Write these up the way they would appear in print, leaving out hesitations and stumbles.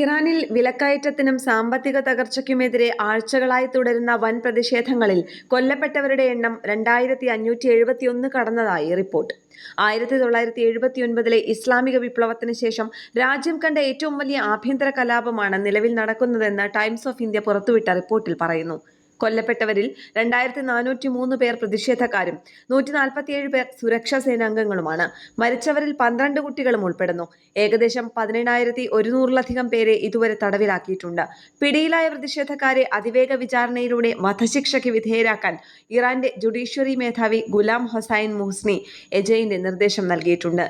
ഇറാനിൽ വിലക്കയറ്റത്തിനും സാമ്പത്തിക തകർച്ചയ്ക്കുമെതിരെ ആഴ്ചകളായി തുടരുന്ന വൻ പ്രതിഷേധങ്ങളിൽ കൊല്ലപ്പെട്ടവരുടെ എണ്ണം 2571 കടന്നതായി റിപ്പോർട്ട്. 1979 ഇസ്ലാമിക വിപ്ലവത്തിന് ശേഷം രാജ്യം കണ്ട ഏറ്റവും വലിയ ആഭ്യന്തര കലാപമാണ് നിലവിൽ നടക്കുന്നതെന്ന് ടൈംസ് ഓഫ് ഇന്ത്യ പുറത്തുവിട്ട റിപ്പോർട്ടിൽ പറയുന്നു. കൊല്ലപ്പെട്ടവരിൽ 2403 പേർ പ്രതിഷേധക്കാരും 147 പേർ സുരക്ഷാ സേനാംഗങ്ങളുമാണ്. മരിച്ചവരിൽ 12 കുട്ടികളും ഉൾപ്പെടുന്നു. ഏകദേശം 17,100-ലധികം പേരെ ഇതുവരെ തടവിലാക്കിയിട്ടുണ്ട്. പിടിയിലായ പ്രതിഷേധക്കാരെ അതിവേഗ വിചാരണയിലൂടെ വധശിക്ഷയ്ക്ക് വിധേയരാക്കാൻ ഇറാന്റെ ജുഡീഷ്യറി മേധാവി ഗുലാം ഹൊസൈൻ മുഹ്സ്നി എജയിന്റെ നിർദ്ദേശം നൽകിയിട്ടുണ്ട്.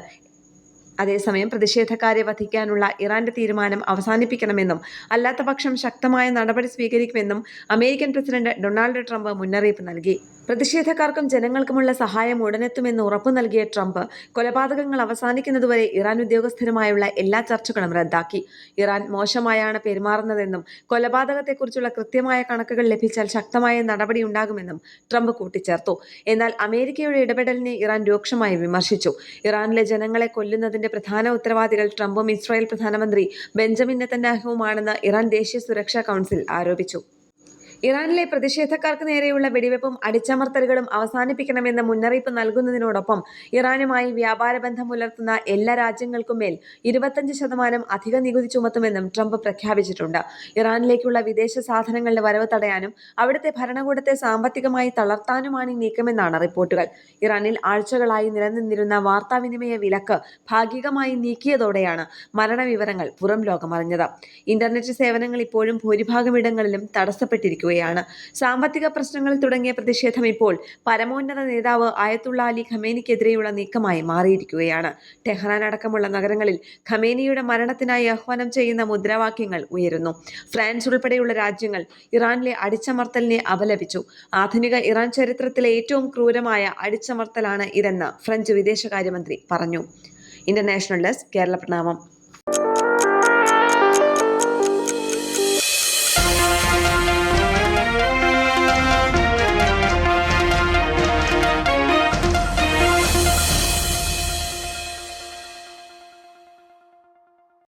അതേസമയം പ്രതിഷേധക്കാരെ വധിക്കാനുള്ള ഇറാന്റെ തീരുമാനം അവസാനിപ്പിക്കണമെന്നും അല്ലാത്തപക്ഷം ശക്തമായ നടപടി സ്വീകരിക്കുമെന്നും അമേരിക്കൻ പ്രസിഡന്റ് ഡൊണാൾഡ് ട്രംപ് മുന്നറിയിപ്പ് നൽകി. പ്രതിഷേധക്കാർക്കും ജനങ്ങൾക്കുമുള്ള സഹായം ഉടനെത്തുമെന്ന് ഉറപ്പു നൽകിയ ട്രംപ് കൊലപാതകങ്ങൾ അവസാനിക്കുന്നതുവരെ ഇറാൻ ഉദ്യോഗസ്ഥരുമായുള്ള എല്ലാ ചർച്ചകളും റദ്ദാക്കി. ഇറാൻ മോശമായാണ് പെരുമാറുന്നതെന്നും കൊലപാതകത്തെക്കുറിച്ചുള്ള കൃത്യമായ കണക്കുകൾ ലഭിച്ചാൽ ശക്തമായ നടപടിയുണ്ടാകുമെന്നും ട്രംപ് കൂട്ടിച്ചേർത്തു. എന്നാൽ അമേരിക്കയുടെ ഇടപെടലിനെ ഇറാൻ രൂക്ഷമായി വിമർശിച്ചു. ഇറാനിലെ ജനങ്ങളെ കൊല്ലുന്നതിന്റെ പ്രധാന ഉത്തരവാദികൾ ട്രംപും ഇസ്രായേൽ പ്രധാനമന്ത്രി ബെഞ്ചമിൻ നെതന്യാഹുവുമാണെന്ന് ഇറാൻ ദേശീയ സുരക്ഷാ കൗൺസിൽ ആരോപിച്ചു. ഇറാനിലെ പ്രതിഷേധക്കാർക്ക് നേരെയുള്ള വെടിവെപ്പും അടിച്ചമർത്തലുകളും അവസാനിപ്പിക്കണമെന്ന് മുന്നറിയിപ്പ് നൽകുന്നതിനോടൊപ്പം ഇറാനുമായി വ്യാപാര ബന്ധം പുലർത്തുന്ന എല്ലാ രാജ്യങ്ങൾക്കും മേൽ 25% അധിക നികുതി ചുമത്തുമെന്നും ട്രംപ് പ്രഖ്യാപിച്ചിട്ടുണ്ട്. ഇറാനിലേക്കുള്ള വിദേശ സാധനങ്ങളുടെ വരവ് തടയാനും അവിടുത്തെ ഭരണകൂടത്തെ സാമ്പത്തികമായി തളർത്താനുമാണ് ഈ നീക്കമെന്നാണ് റിപ്പോർട്ടുകൾ. ഇറാനിൽ ആഴ്ചകളായി നിലനിന്നിരുന്ന വാർത്താവിനിമയ വിലക്ക് ഭാഗികമായി നീക്കിയതോടെയാണ് മരണവിവരങ്ങൾ പുറം ലോകമറിഞ്ഞത്. ഇന്റർനെറ്റ് സേവനങ്ങൾ ഇപ്പോഴും ഭൂരിഭാഗമിടങ്ങളിലും തടസ്സപ്പെട്ടിരിക്കുന്നു. സാമ്പത്തിക പ്രശ്നങ്ങളിൽ തുടങ്ങിയ പ്രതിഷേധം ഇപ്പോൾ പരമോന്നത നേതാവ് അയത്തുള്ള അലി ഖമേനിക്കെതിരെയുള്ള നീക്കമായി മാറിയിരിക്കുകയാണ്. ടെഹ്റാൻ അടക്കമുള്ള നഗരങ്ങളിൽ ഖമേനിയുടെ മരണത്തിനായി ആഹ്വാനം ചെയ്യുന്ന മുദ്രാവാക്യങ്ങൾ ഉയരുന്നു. ഫ്രാൻസ് ഉൾപ്പെടെയുള്ള രാജ്യങ്ങൾ ഇറാനിലെ അടിച്ചമർത്തലിനെ അപലപിച്ചു. ആധുനിക ഇറാൻ ചരിത്രത്തിലെ ഏറ്റവും ക്രൂരമായ അടിച്ചമർത്തലാണ് ഇതെന്ന് ഫ്രഞ്ച് വിദേശകാര്യമന്ത്രി പറഞ്ഞു. ഇന്റർനാഷണൽ ഡെസ്ക്, കേരള പ്രണാമം.